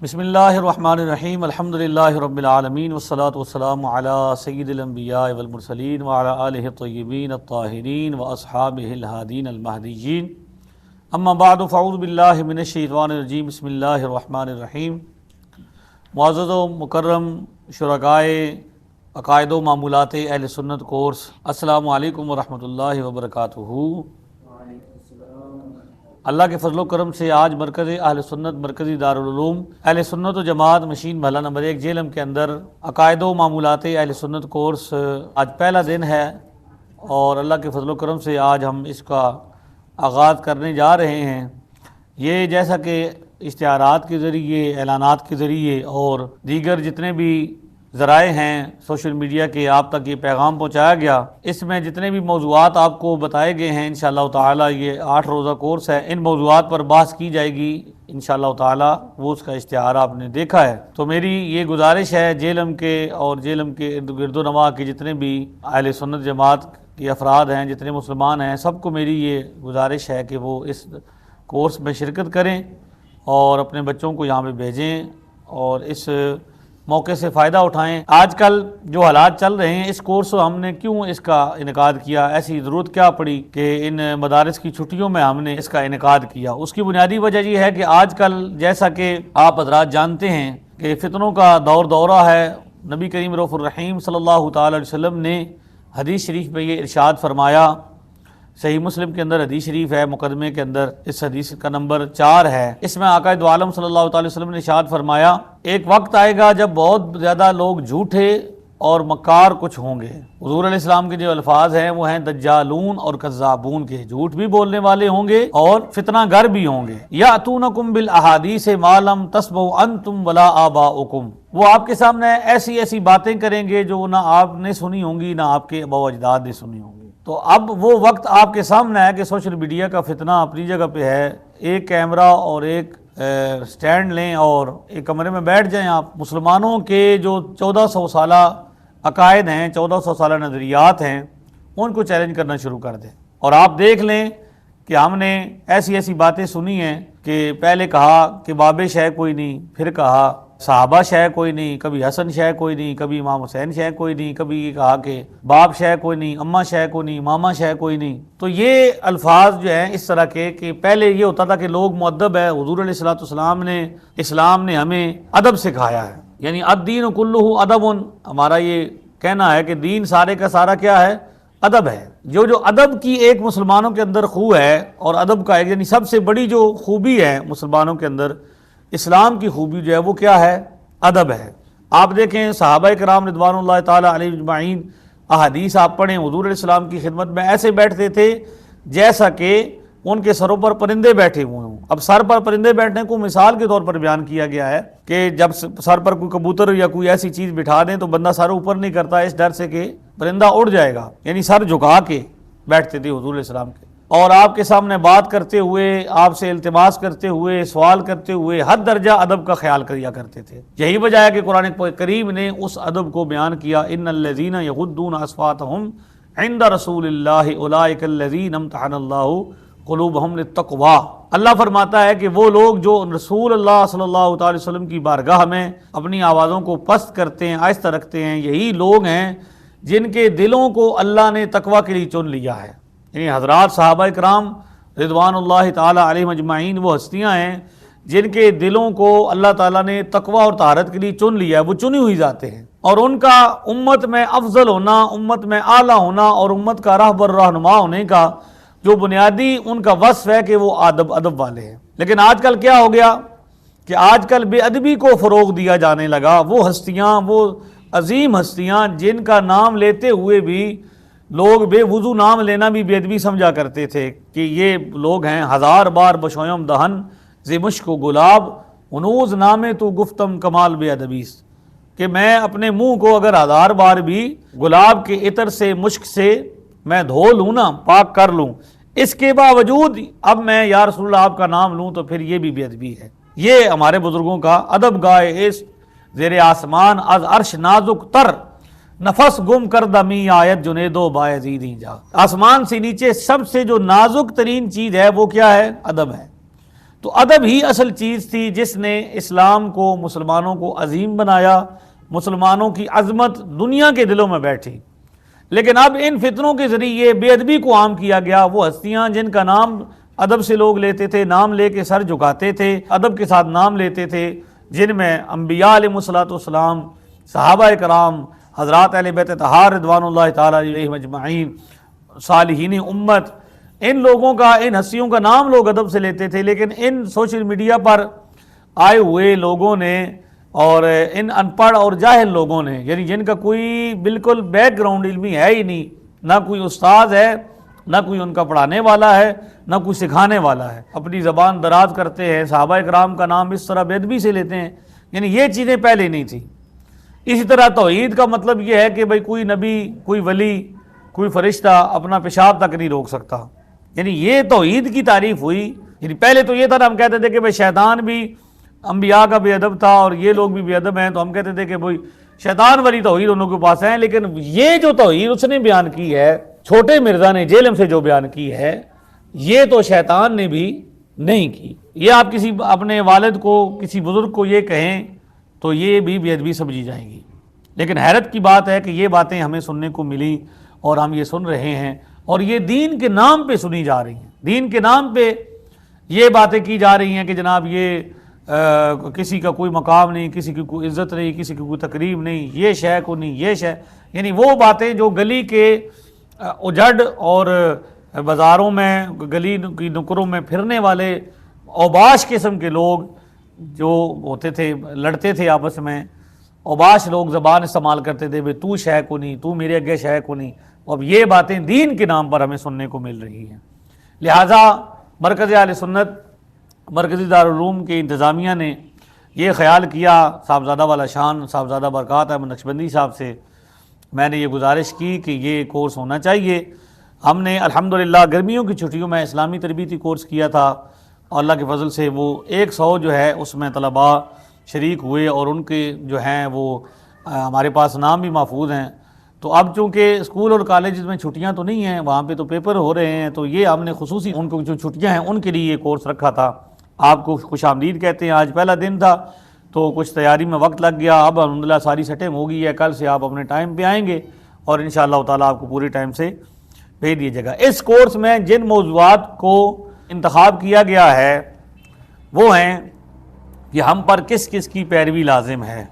بسم اللہ الرحمن الرحیم الحمدللہ رب العالمین والصلاة والسلام علی سید الانبیاء والمرسلین وعلی آلہ الطیبین الطاہرین واصحابہ الہادین المہدیین اما بعد فاعوذ باللہ من الشیطان الرجیم بسم اللہ الرحمن الرحیم۔ معزز و مکرم شرکائے عقائد و معمولات اہل سنت کورس، السلام علیکم ورحمۃ اللہ وبرکاتہ۔ اللہ کے فضل و کرم سے آج مرکز اہل سنت مرکزی دارالعلوم اہل سنت و جماعت مشین بھلا نمبر 1 جیلم کے اندر عقائد و معمولات اہل سنت کورس آج پہلا دن ہے، اور اللہ کے فضل و کرم سے آج ہم اس کا آغاز کرنے جا رہے ہیں۔ یہ جیسا کہ اشتہارات کے ذریعے، اعلانات کے ذریعے اور دیگر جتنے بھی ذرائع ہیں سوشل میڈیا کے، آپ تک یہ پیغام پہنچایا گیا۔ اس میں جتنے بھی موضوعات آپ کو بتائے گئے ہیں انشاءاللہ تعالی، یہ 8 روزہ کورس ہے، ان موضوعات پر بحث کی جائے گی انشاءاللہ تعالی۔ وہ اس کا اشتہار آپ نے دیکھا ہے، تو میری یہ گزارش ہے جیلم کے اور جیلم کے ارد گرد و نواح کے جتنے بھی اہل سنت جماعت کے افراد ہیں، جتنے مسلمان ہیں، سب کو میری یہ گزارش ہے کہ وہ اس کورس میں شرکت کریں اور اپنے بچوں کو یہاں پہ بھیجیں اور اس موقع سے فائدہ اٹھائیں۔ آج کل جو حالات چل رہے ہیں، اس کورس ہم نے کیوں اس کا انعقاد کیا، ایسی ضرورت کیا پڑی کہ ان مدارس کی چھٹیوں میں ہم نے اس کا انعقاد کیا؟ اس کی بنیادی وجہ یہ ہے کہ آج کل جیسا کہ آپ حضرات جانتے ہیں کہ فتنوں کا دورہ ہے۔ نبی کریم رؤوف الرحیم صلی اللہ تعالی علیہ وسلم نے حدیث شریف میں یہ ارشاد فرمایا، صحیح مسلم کے اندر حدیث شریف ہے، مقدمے کے اندر اس حدیث کا نمبر 4 ہے۔ اس میں آقا دو عالم صلی اللہ تعالی وسلم نے ارشاد فرمایا، ایک وقت آئے گا جب بہت زیادہ لوگ جھوٹے اور مکار کچھ ہوں گے۔ حضور علیہ السلام کے جو الفاظ ہیں وہ ہیں دجالون اور کذابون کے، جھوٹ بھی بولنے والے ہوں گے اور فتنہ گر بھی ہوں گے۔ یاتونکم بالاحادیث ما لم تسمعوا انتم ولا آباؤکم، وہ آپ کے سامنے ایسی ایسی باتیں کریں گے جو نہ آپ نے سنی ہوں گی نہ آپ کے آباء و اجداد نے سنی ہوں گی۔ تو اب وہ وقت آپ کے سامنے ہے کہ سوشل میڈیا کا فتنہ اپنی جگہ پہ ہے، ایک کیمرہ اور ایک سٹینڈ لیں اور ایک کمرے میں بیٹھ جائیں آپ، مسلمانوں کے جو 1400 سالہ عقائد ہیں، 1400 سالہ نظریات ہیں، ان کو چیلنج کرنا شروع کر دیں۔ اور آپ دیکھ لیں کہ ہم نے ایسی ایسی باتیں سنی ہیں کہ پہلے کہا کہ باب شے کوئی نہیں، پھر کہا صحابہ شے کوئی نہیں، کبھی حسن شے کوئی نہیں، کبھی امام حسین شے کوئی نہیں، کبھی یہ کہا کہ باپ شے کوئی نہیں، اماں شے کوئی نہیں، ماما شے کوئی نہیں۔ تو یہ الفاظ جو ہیں اس طرح کے کہ پہلے یہ ہوتا تھا کہ لوگ مؤدب ہے، حضور علیہ الصلوۃ والسلام نے، اسلام نے ہمیں ادب سکھایا ہے، یعنی الدین کلہ ادب، ہمارا یہ کہنا ہے کہ دین سارے کا سارا کیا ہے؟ ادب ہے۔ جو ادب کی ایک مسلمانوں کے اندر خو ہے، اور ادب کا ایک یعنی سب سے بڑی جو خوبی ہے مسلمانوں کے اندر، اسلام کی خوبی جو ہے وہ کیا ہے؟ ادب ہے۔ آپ دیکھیں صحابہ کرام رضوان اللہ تعالی علیہم اجمعین، احادیث آپ پڑھیں، حضور علیہ السلام کی خدمت میں ایسے بیٹھتے تھے جیسا کہ ان کے سروں پر پرندے بیٹھے ہوئے ہوں۔ اب سر پر پرندے بیٹھنے کو مثال کے طور پر بیان کیا گیا ہے کہ جب سر پر کوئی کبوتر یا کوئی ایسی چیز بٹھا دیں تو بندہ سر اوپر نہیں کرتا اس ڈر سے کہ پرندہ اڑ جائے گا، یعنی سر جھکا کے بیٹھتے تھے حضور علیہ السلام کے، اور آپ کے سامنے بات کرتے ہوئے، آپ سے التماس کرتے ہوئے، سوال کرتے ہوئے حد درجہ ادب کا خیال کیا کرتے تھے۔ یہی وجہ ہے کہ قرآن کریم نے اس ادب کو بیان کیا، ان الذین یغضون اصواتهم عند رسول اللہ اولئک الذین امتحن اللہ قلوبہم للتقوی۔ اللہ فرماتا ہے کہ وہ لوگ جو رسول اللہ صلی اللہ تعالی وسلم کی بارگاہ میں اپنی آوازوں کو پست کرتے ہیں، آہستہ رکھتے ہیں، یہی لوگ ہیں جن کے دلوں کو اللہ نے تقوی کے لیے چن لیا ہے۔ یعنی حضرات صحابہ کرام رضوان اللہ تعالی علیہم اجمعین وہ ہستیاں ہیں جن کے دلوں کو اللہ تعالیٰ نے تقوی اور طہارت کے لیے چن لیا ہے، وہ چنی ہوئی ذاتیں ہیں، اور ان کا امت میں افضل ہونا، امت میں اعلیٰ ہونا اور امت کا راہبر رہنما ہونے کا جو بنیادی ان کا وصف ہے کہ وہ ادب والے ہیں۔ لیکن آج کل کیا ہو گیا کہ آج کل بے ادبی کو فروغ دیا جانے لگا۔ وہ ہستیاں، وہ عظیم ہستیاں جن کا نام لیتے ہوئے بھی لوگ بے وضو نام لینا بھی بے ادبی سمجھا کرتے تھے کہ یہ لوگ ہیں، ہزار بار بشویم دہن ز مشک و گلاب، انوز نامے تو گفتم کمال بے ادبیس، کہ میں اپنے منہ کو اگر ہزار بار بھی گلاب کے عطر سے، مشک سے میں دھو لوں نا، پاک کر لوں، اس کے باوجود اب میں یا رسول اللہ آپ کا نام لوں تو پھر یہ بھی بے ادبی ہے۔ یہ ہمارے بزرگوں کا ادب گائے اس زیر آسمان از عرش نازک تر، نفس گم کردہ می آیت جنیدو بایزیدی جا۔ آسمان سے نیچے سب سے جو نازک ترین چیز ہے وہ کیا ہے؟ ادب ہے۔ تو ادب ہی اصل چیز تھی جس نے اسلام کو، مسلمانوں کو عظیم بنایا، مسلمانوں کی عظمت دنیا کے دلوں میں بیٹھی۔ لیکن اب ان فتنوں کے ذریعے بے ادبی کو عام کیا گیا۔ وہ ہستیاں جن کا نام ادب سے لوگ لیتے تھے، نام لے کے سر جھکاتے تھے، ادب کے ساتھ نام لیتے تھے، جن میں انبیاء علیہ الصلوۃ والسلام، صحابہ کرام، حضرات اہل بیت طہار رضوان اللہ تعالی علیہم اجمعین، صالحین امت، ان لوگوں کا، ان ہستیوں کا نام لوگ ادب سے لیتے تھے۔ لیکن ان سوشل میڈیا پر آئے ہوئے لوگوں نے اور ان ان پڑھ اور جاہل لوگوں نے، یعنی جن کا کوئی بالکل بیک گراؤنڈ علمی ہے ہی نہیں، نہ کوئی استاد ہے، نہ کوئی ان کا پڑھانے والا ہے، نہ کوئی سکھانے والا ہے، اپنی زبان دراز کرتے ہیں، صحابہ کرام کا نام اس طرح بے ادبی سے لیتے ہیں۔ یعنی یہ چیزیں پہلے نہیں تھیں۔ اسی طرح توحید کا مطلب یہ ہے کہ بھئی کوئی نبی، کوئی ولی، کوئی فرشتہ اپنا پیشاب تک نہیں روک سکتا۔ یعنی یہ توحید کی تعریف ہوئی۔ یعنی پہلے تو یہ تھا نا، ہم کہتے تھے کہ بھئی شیطان بھی انبیاء کا بے ادب تھا اور یہ لوگ بھی بے ادب ہیں، تو ہم کہتے تھے کہ بھئی شیطان والی توحید انہوں کے پاس ہے۔ لیکن یہ جو توحید اس نے بیان کی ہے، چھوٹے مرزا نے جیلم سے جو بیان کی ہے، یہ تو شیطان نے بھی نہیں کی۔ یہ آپ کسی اپنے والد کو، کسی بزرگ کو یہ کہیں تو یہ بھی بے ادبی سمجھی جائیں گی۔ لیکن حیرت کی بات ہے کہ یہ باتیں ہمیں سننے کو ملی اور ہم یہ سن رہے ہیں، اور یہ دین کے نام پہ سنی جا رہی ہیں۔ دین کے نام پہ یہ باتیں کی جا رہی ہیں کہ جناب یہ کسی کا کوئی مقام نہیں، کسی کی کوئی عزت نہیں، کسی کی کوئی تقریب نہیں، یہ شے کو نہیں، یہ شے، یعنی وہ باتیں جو گلی کے اجڑ اور بازاروں میں، گلی کی نکروں میں پھرنے والے اوباش قسم کے لوگ جو ہوتے تھے، لڑتے تھے آپس میں، اوباش لوگ زبان استعمال کرتے تھے، بھئی تو شے کو نہیں، تو میرے اگے شے کو نہیں۔ اب یہ باتیں دین کے نام پر ہمیں سننے کو مل رہی ہیں۔ لہٰذا مرکز اہل سنت، مرکزی دارالعلوم کے انتظامیہ نے یہ خیال کیا، صاحبزادہ والا شان صاحبزادہ برکات احمد نقشبندی صاحب سے میں نے یہ گزارش کی کہ یہ کورس ہونا چاہیے۔ ہم نے الحمدللہ گرمیوں کی چھٹیوں میں اسلامی تربیتی کورس کیا تھا، اور اللہ کے فضل سے وہ 100 جو ہے اس میں طلباء شریک ہوئے، اور ان کے جو ہیں وہ ہمارے پاس نام بھی محفوظ ہیں۔ تو اب چونکہ اسکول اور کالجز میں چھٹیاں تو نہیں ہیں، وہاں پہ تو پیپر ہو رہے ہیں، تو یہ ہم نے خصوصی ان کو جو چھٹیاں ہیں ان کے لیے یہ کورس رکھا تھا۔ آپ کو خوش آمدید کہتے ہیں۔ آج پہلا دن تھا تو کچھ تیاری میں وقت لگ گیا، اب الحمدللہ ساری سیٹنگ ہو گئی ہے، کل سے آپ اپنے ٹائم پہ آئیں گے اور انشاءاللہ تعالیٰ آپ کو پوری ٹائم سے بھیج دیے جائے گا۔ اس کورس میں جن موضوعات کو انتخاب کیا گیا ہے وہ ہیں کہ ہم پر کس کس کی پیروی لازم ہے۔